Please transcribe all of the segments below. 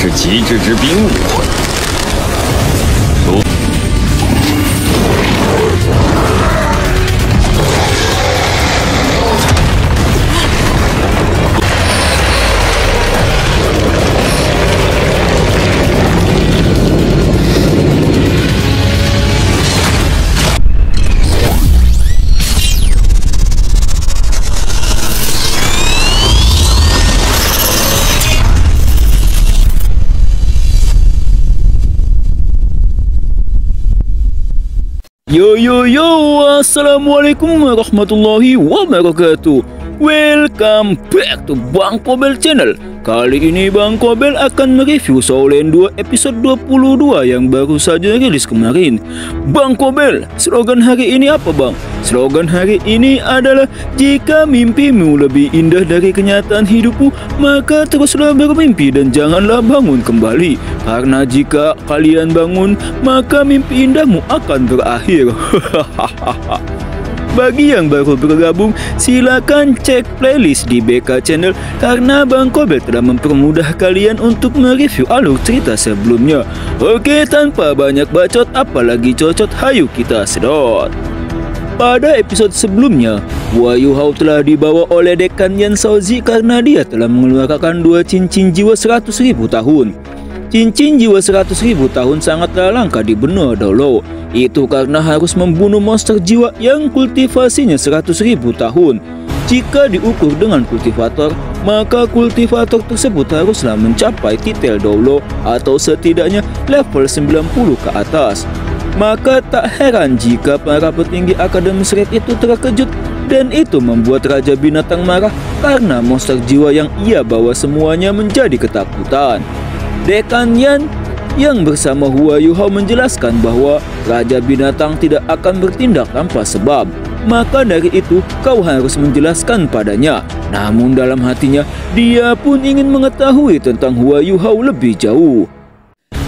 是极致之冰武魂。Yo, assalamualaikum warahmatullahi wabarakatuh. Welcome back to Bang Kobel Channel. Kali ini Bang Kobel akan mereview Shoulen 2 episode 22 yang baru saja rilis kemarin. Bang Kobel, slogan hari ini apa bang? Slogan hari ini adalah jika mimpimu lebih indah dari kenyataan hidupmu, maka teruslah bermimpi dan janganlah bangun kembali. Karena jika kalian bangun, maka mimpi indahmu akan berakhir. Bagi yang baru bergabung, silakan cek playlist di BK Channel karena Bang Kobel telah mempermudah kalian untuk mereview alur cerita sebelumnya. Oke, tanpa banyak bacot apalagi cocot, hayu kita sedot. Pada episode sebelumnya, Hua Yuhao telah dibawa oleh Dekan Yan Shaozi karena dia telah mengeluarkan 2 cincin jiwa 100.000 tahun. Cincin jiwa 100.000 tahun sangatlah langka di benua Dolo. Itu karena harus membunuh monster jiwa yang kultivasinya 100.000 tahun. Jika diukur dengan kultivator, maka kultivator tersebut haruslah mencapai titel Dolo atau setidaknya level 90 ke atas. Maka tak heran jika para petinggi Akademis Red itu terkejut, dan itu membuat Raja Binatang marah karena monster jiwa yang ia bawa semuanya menjadi ketakutan. Dekan Yan yang bersama Hua Yuhao menjelaskan bahwa Raja Binatang tidak akan bertindak tanpa sebab. Maka dari itu kau harus menjelaskan padanya. Namun dalam hatinya dia pun ingin mengetahui tentang Hua Yuhao lebih jauh.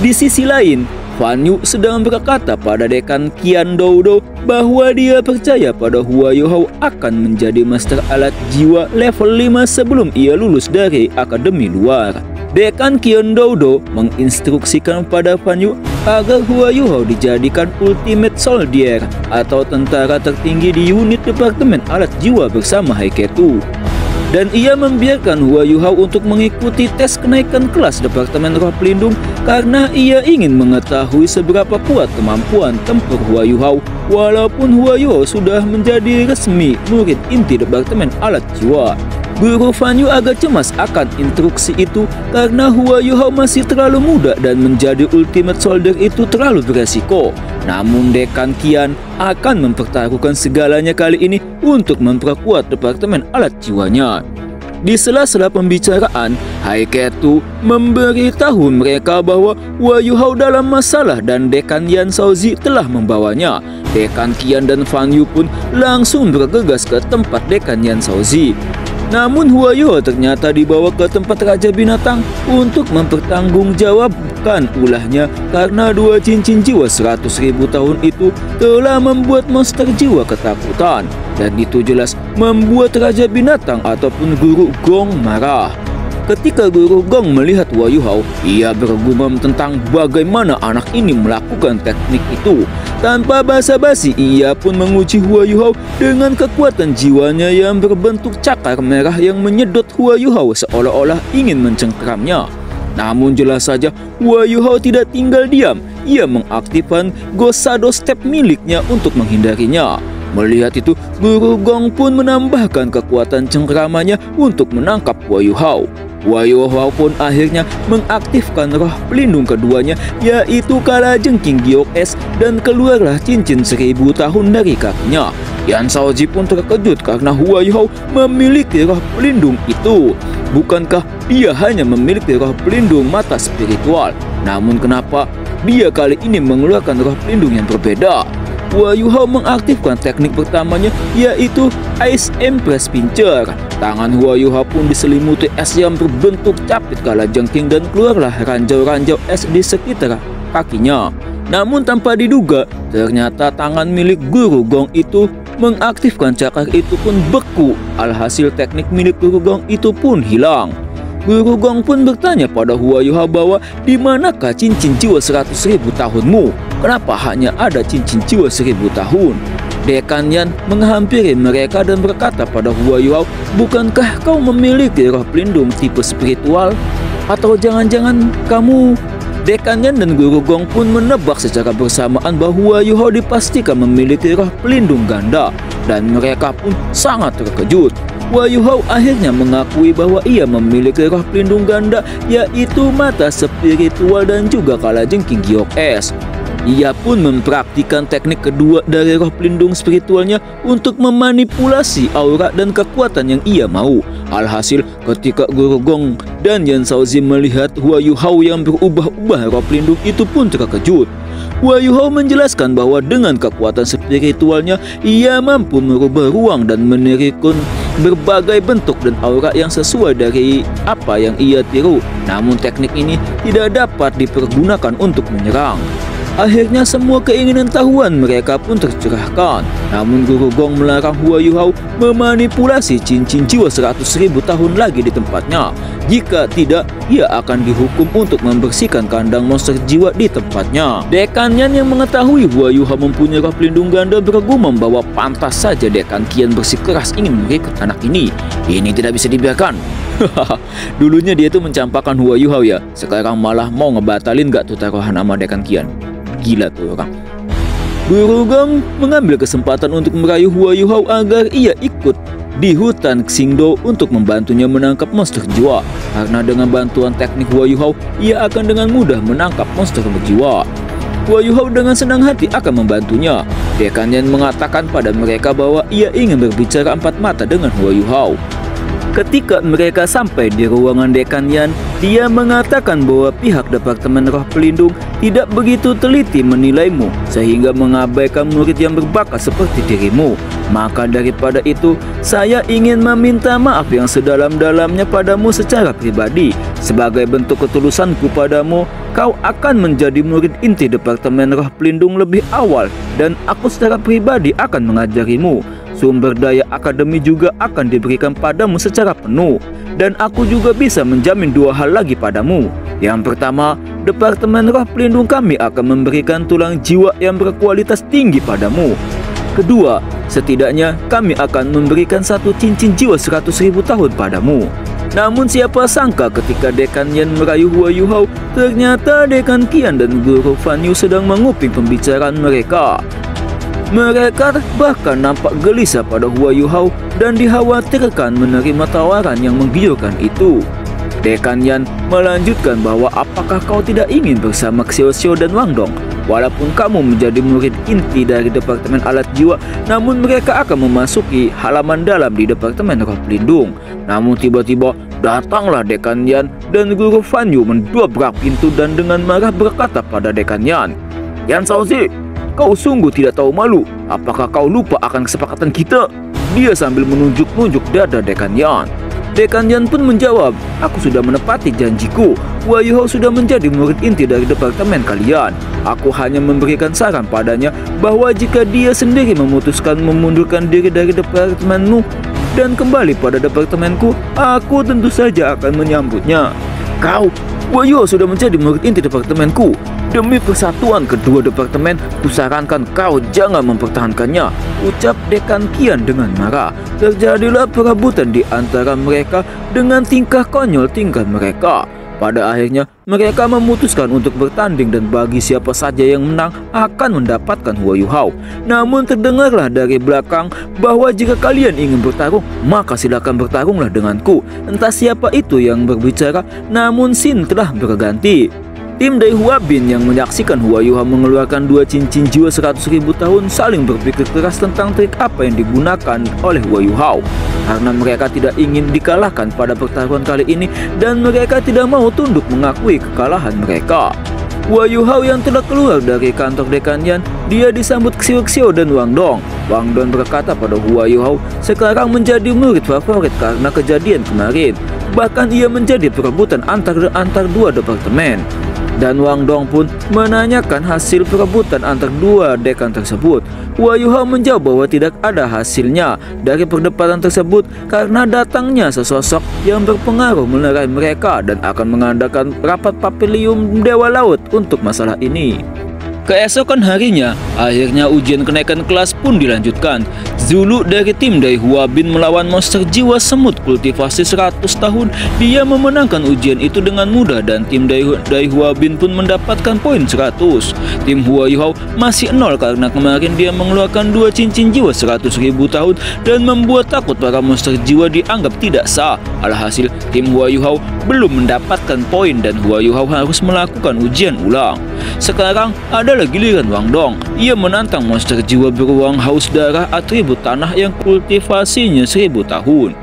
Di sisi lain, Fan Yu sedang berkata pada Dekan Qian Doudo bahwa dia percaya pada Hua Yuhao akan menjadi master alat jiwa level 5 sebelum ia lulus dari akademi luar. Dekan Qian Doudo menginstruksikan pada Fan Yu agar Hua Yuhao dijadikan Ultimate Soldier atau tentara tertinggi di unit Departemen Alat Jiwa bersama Haiketu. Dan ia membiarkan Hua Yuhao untuk mengikuti tes kenaikan kelas Departemen Roh Pelindung karena ia ingin mengetahui seberapa kuat kemampuan tempur Hua Yuhao, walaupun Hua Yuhao sudah menjadi resmi murid inti Departemen Alat Jiwa. Guru Fan Yu agak cemas akan instruksi itu karena Hua Yuhao masih terlalu muda dan menjadi Ultimate Soldier itu terlalu beresiko. Namun Dekan Qian akan mempertaruhkan segalanya kali ini untuk memperkuat Departemen Alat Jiwanya. Di sela-sela pembicaraan, Haiketu memberitahu mereka bahwa Hua Yuhao dalam masalah dan Dekan Yan Shaozi telah membawanya. Dekan Qian dan Fan Yu pun langsung bergegas ke tempat Dekan Yan Shaozi. Namun Hua Yuhao ternyata dibawa ke tempat Raja Binatang untuk mempertanggungjawabkan ulahnya karena 2 cincin jiwa 100.000 tahun itu telah membuat monster jiwa ketakutan. Dan itu jelas membuat Raja Binatang ataupun Guru Gong marah. Ketika Guru Gong melihat Hua Yuhao, ia bergumam tentang bagaimana anak ini melakukan teknik itu. Tanpa basa-basi, ia pun menguji Hua Yuhao dengan kekuatan jiwanya yang berbentuk cakar merah yang menyedot Hua Yuhao seolah-olah ingin mencengkeramnya. Namun jelas saja Hua Yuhao tidak tinggal diam. Ia mengaktifkan Gosado Step miliknya untuk menghindarinya. Melihat itu, Guru Gong pun menambahkan kekuatan cengkeramannya untuk menangkap Hua Yuhao. Hua Yuhao pun akhirnya mengaktifkan roh pelindung keduanya, yaitu Kalajengking Giok Es, dan keluarlah cincin 1000 tahun dari kakinya. Yan Shaozi pun terkejut karena Hua Yuhao memiliki roh pelindung itu. Bukankah dia hanya memiliki roh pelindung mata spiritual? Namun kenapa dia kali ini mengeluarkan roh pelindung yang berbeda? Hua Yuhao mengaktifkan teknik pertamanya, yaitu Ice Empress Pincer. Tangan Hua Yuhao pun diselimuti es yang berbentuk capit kalajengking dan keluarlah ranjau-ranjau es di sekitar kakinya. Namun tanpa diduga, ternyata tangan milik Guru Gong itu mengaktifkan cakar itu pun beku. Alhasil teknik milik Guru Gong itu pun hilang. Guru Gong pun bertanya pada Hua Yuhao bahwa di manakah cincin jiwa 100.000 tahunmu? Kenapa hanya ada cincin jiwa 1000 tahun? Dekan Yan menghampiri mereka dan berkata pada Hua Yuhao, bukankah kau memiliki roh pelindung tipe spiritual? Atau jangan-jangan kamu... Dekan Yan dan Guru Gong pun menebak secara bersamaan bahwa Hua Yuhao dipastikan memiliki roh pelindung ganda, dan mereka pun sangat terkejut. Hua Yuhao akhirnya mengakui bahwa ia memiliki roh pelindung ganda, yaitu mata spiritual dan juga kalajengking giok es. Ia pun mempraktikkan teknik kedua dari roh pelindung spiritualnya untuk memanipulasi aura dan kekuatan yang ia mau. Alhasil, ketika Guru Gong dan Yan Shaozi melihat Hua Yuhao yang berubah-ubah roh pelindung itu pun terkejut. Hua Yuhao menjelaskan bahwa dengan kekuatan spiritualnya, ia mampu merubah ruang dan menirikun berbagai bentuk dan aura yang sesuai dari apa yang ia tiru. Namun teknik ini tidak dapat dipergunakan untuk menyerang. Akhirnya semua keinginan tahuan mereka pun tercerahkan. Namun Guru Gong melarang Hua Yuhao memanipulasi cincin jiwa 100.000 tahun lagi di tempatnya. Jika tidak, ia akan dihukum untuk membersihkan kandang monster jiwa di tempatnya. Dekan Yan yang mengetahui Hua Yuhao mempunyai roh pelindung ganda bergumam bahwa pantas saja Dekan Qian bersikeras ingin merekrut anak ini. Ini tidak bisa dibiarkan. Dulunya dia tuh mencampakkan Hua Yuhao ya, sekarang malah mau ngebatalin gak tuh taruhan nama Dekan Qian. Gila tuh orang. Guru Gong mengambil kesempatan untuk merayu Hua Yuhao agar ia ikut di hutan Xingdou untuk membantunya menangkap monster jiwa. Karena dengan bantuan teknik Hua Yuhao, ia akan dengan mudah menangkap monster berjiwa. Hua Yuhao dengan senang hati akan membantunya. Dekan Yan mengatakan pada mereka bahwa ia ingin berbicara empat mata dengan Hua Yuhao. Ketika mereka sampai di ruangan Dekan Yan, dia mengatakan bahwa pihak Departemen Roh Pelindung tidak begitu teliti menilaimu sehingga mengabaikan murid yang berbakat seperti dirimu. Maka daripada itu, saya ingin meminta maaf yang sedalam-dalamnya padamu secara pribadi. Sebagai bentuk ketulusanku padamu, kau akan menjadi murid inti Departemen Roh Pelindung lebih awal, dan aku secara pribadi akan mengajarimu. Sumber daya akademi juga akan diberikan padamu secara penuh, dan aku juga bisa menjamin dua hal lagi padamu. Yang pertama, Departemen Roh Pelindung kami akan memberikan tulang jiwa yang berkualitas tinggi padamu. Kedua, setidaknya kami akan memberikan satu cincin jiwa 100.000 tahun padamu. Namun siapa sangka ketika Dekan Yan merayu Hua Yuhao, ternyata Dekan Qian dan Guru Fan Yu sedang menguping pembicaraan mereka. Mereka bahkan nampak gelisah pada Hua Yuhao dan dikhawatirkan menerima tawaran yang menggiurkan itu. Dekan Yan melanjutkan bahwa apakah kau tidak ingin bersama Xiao Xiao dan Wang Dong? Walaupun kamu menjadi murid inti dari Departemen Alat Jiwa, namun mereka akan memasuki halaman dalam di Departemen Roh Pelindung. Namun tiba-tiba datanglah Dekan Yan dan Guru Fan Yu mendobrak pintu dan dengan marah berkata pada Dekan Yan, "Yan Shaozi, kau sungguh tidak tahu malu. Apakah kau lupa akan kesepakatan kita?" Dia sambil menunjuk-nunjuk dada Dekan Yan. Dekan Yan pun menjawab, "Aku sudah menepati janjiku. Hua Yuhao sudah menjadi murid inti dari departemen kalian. Aku hanya memberikan saran padanya bahwa jika dia sendiri memutuskan memundurkan diri dari departemenmu dan kembali pada departemenku, aku tentu saja akan menyambutnya." "Kau, Hua Yuhao sudah menjadi murid inti departemenku. Demi persatuan kedua departemen, kusarankan kau jangan mempertahankannya," ucap Dekan Qian dengan marah. Terjadilah perebutan di antara mereka dengan tingkah konyol tingkah mereka. Pada akhirnya, mereka memutuskan untuk bertanding dan bagi siapa saja yang menang akan mendapatkan Hua Yuhao. Namun terdengarlah dari belakang bahwa jika kalian ingin bertarung, maka silakan bertarunglah denganku. Entah siapa itu yang berbicara, namun scene telah berganti. Tim dari Hua Bin yang menyaksikan Hua Yuhao mengeluarkan dua cincin jiwa 100.000 tahun saling berpikir keras tentang trik apa yang digunakan oleh Hua Yuhao. Karena mereka tidak ingin dikalahkan pada pertarungan kali ini dan mereka tidak mau tunduk mengakui kekalahan mereka. Hua Yuhao yang telah keluar dari kantor Dekan Yan, dia disambut Xiao Xiao dan Wang Dong. Wang Dong berkata pada Hua Yuhao sekarang menjadi murid favorit karena kejadian kemarin. bahkan ia menjadi perebutan antar dua departemen. Dan Wang Dong pun menanyakan hasil perebutan antar dua dekan tersebut. Hua Yuhao menjawab bahwa tidak ada hasilnya dari perdebatan tersebut karena datangnya sesosok yang berpengaruh melerai mereka dan akan mengadakan rapat papilium Dewa Laut untuk masalah ini. Keesokan harinya, akhirnya ujian kenaikan kelas pun dilanjutkan. Zulu dari tim Dai Hua Bin melawan monster jiwa semut kultivasi 100 tahun. Dia memenangkan ujian itu dengan mudah dan tim Dai Hua Bin pun mendapatkan poin 100. Tim Hua Yuhao masih 0 karena kemarin dia mengeluarkan 2 cincin jiwa 100.000 tahun dan membuat takut para monster jiwa dianggap tidak sah. Alhasil, tim Hua Yuhao belum mendapatkan poin dan Hua Yuhao harus melakukan ujian ulang. Sekarang adalah giliran Wang Dong. Ia menantang monster jiwa beruang haus darah atribut tanah yang kultivasinya 1000 tahun.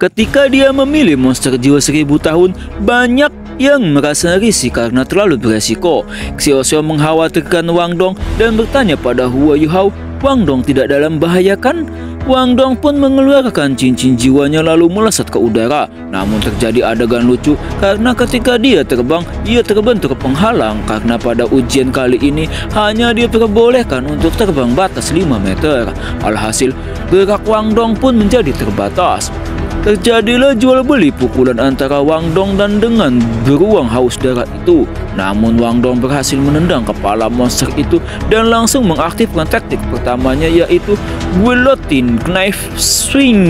Ketika dia memilih monster jiwa 1000 tahun, banyak yang merasa risih karena terlalu beresiko. Xiao mengkhawatirkan Wang Dong dan bertanya pada Hua Yuhao, Wang Dong tidak dalam bahaya kan? Wang Dong pun mengeluarkan cincin jiwanya lalu melesat ke udara. Namun terjadi adegan lucu karena ketika dia terbang, ia terbentur penghalang karena pada ujian kali ini hanya diperbolehkan untuk terbang batas 5 meter. Alhasil, gerak Wang Dong pun menjadi terbatas. Terjadilah jual beli pukulan antara Wang Dong dan dengan beruang haus darah itu. Namun Wang Dong berhasil menendang kepala monster itu dan langsung mengaktifkan taktik pertamanya, yaitu guillotine knife swing,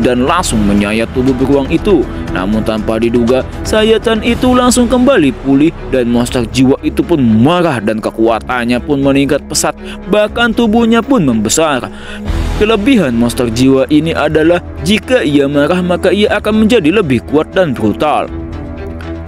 dan langsung menyayat tubuh beruang itu. Namun tanpa diduga, sayatan itu langsung kembali pulih dan monster jiwa itu pun marah dan kekuatannya pun meningkat pesat, bahkan tubuhnya pun membesar. Kelebihan monster jiwa ini adalah jika ia marah maka ia akan menjadi lebih kuat dan brutal.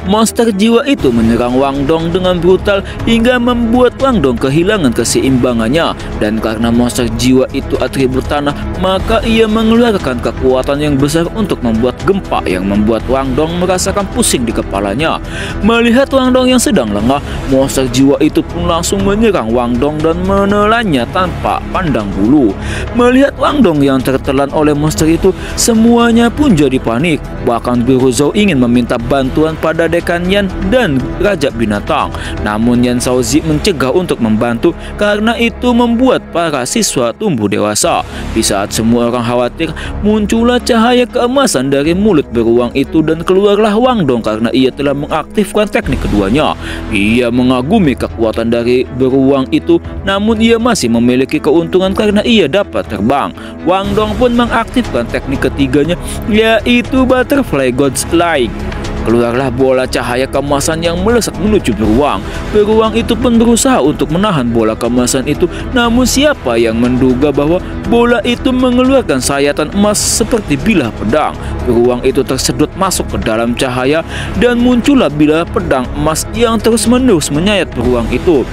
Monster jiwa itu menyerang Wang Dong dengan brutal hingga membuat Wang Dong kehilangan keseimbangannya. Dan karena monster jiwa itu atribut tanah, maka ia mengeluarkan kekuatan yang besar untuk membuat gempa yang membuat Wang Dong merasakan pusing di kepalanya. Melihat Wang Dong yang sedang lengah, monster jiwa itu pun langsung menyerang Wang Dong dan menelannya tanpa pandang bulu. Melihat Wang Dong yang tertelan oleh monster itu, semuanya pun jadi panik. Bahkan Guru Zhou ingin meminta bantuan pada Dekan Yan dan Raja Binatang. Namun Yan Shaozi mencegah untuk membantu karena itu membuat para siswa tumbuh dewasa. Di saat semua orang khawatir, muncullah cahaya keemasan dari mulut beruang itu dan keluarlah Wang Dong karena ia telah mengaktifkan teknik keduanya. Ia mengagumi kekuatan dari beruang itu, namun ia masih memiliki keuntungan karena ia dapat terbang. Wang Dong pun mengaktifkan teknik ketiganya, yaitu Butterfly God's Light. Keluarlah bola cahaya keemasan yang melesat menuju beruang. Beruang itu pun berusaha untuk menahan bola keemasan itu, namun siapa yang menduga bahwa bola itu mengeluarkan sayatan emas seperti bilah pedang. Beruang itu tersedot masuk ke dalam cahaya dan muncullah bilah pedang emas yang terus-menerus menyayat beruang itu.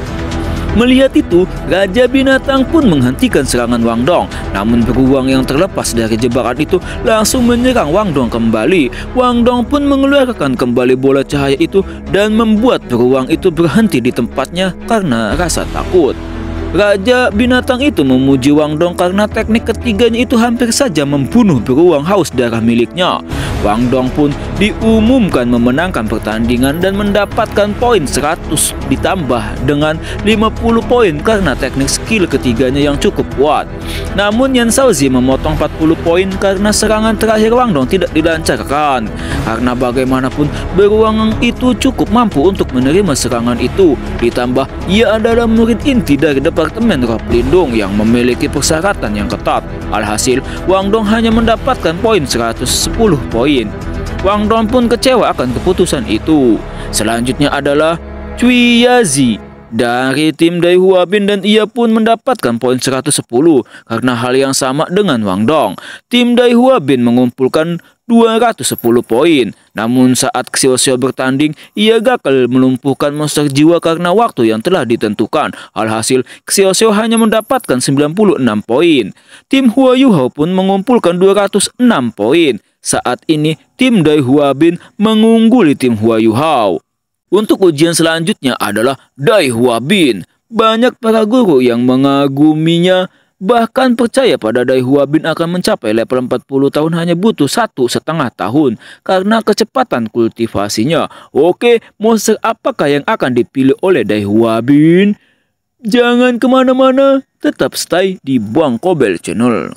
Melihat itu, Raja Binatang pun menghentikan serangan Wang Dong. Namun beruang yang terlepas dari jebakan itu langsung menyerang Wang Dong kembali. Wang Dong pun mengeluarkan kembali bola cahaya itu dan membuat beruang itu berhenti di tempatnya karena rasa takut. Raja Binatang itu memuji Wang Dong karena teknik ketiganya itu hampir saja membunuh beruang haus darah miliknya. Wang Dong pun diumumkan memenangkan pertandingan dan mendapatkan poin 100 ditambah dengan 50 poin karena teknik skill ketiganya yang cukup kuat. Namun Yan Shaozi memotong 40 poin karena serangan terakhir Wang Dong tidak dilancarkan. Karena bagaimanapun beruang itu cukup mampu untuk menerima serangan itu. Ditambah ia adalah murid inti dari Departemen Roh Pelindung yang memiliki persyaratan yang ketat. Alhasil, Wang Dong hanya mendapatkan poin 110 poin. Wang Dong pun kecewa akan keputusan itu. Selanjutnya adalah Cui Yazi dari tim Dai Hua Bin dan ia pun mendapatkan poin 110 karena hal yang sama dengan Wang Dong. Tim Dai Hua Bin mengumpulkan 210 poin. Namun saat Xiao bertanding, ia gagal melumpuhkan monster jiwa karena waktu yang telah ditentukan. Alhasil, Xiao hanya mendapatkan 96 poin. Tim Hua Yuhao pun mengumpulkan 206 poin. Saat ini, tim Dai Hua Bin mengungguli tim Hua Yuhao. Untuk ujian selanjutnya adalah Dai Hua Bin. Banyak para guru yang mengaguminya bahkan percaya pada Dai Hua Bin akan mencapai level 40 tahun hanya butuh 1,5 tahun karena kecepatan kultivasinya. Oke, monster apakah yang akan dipilih oleh Dai Hua Bin? Jangan kemana-mana, tetap stay di Bang Kobel Channel.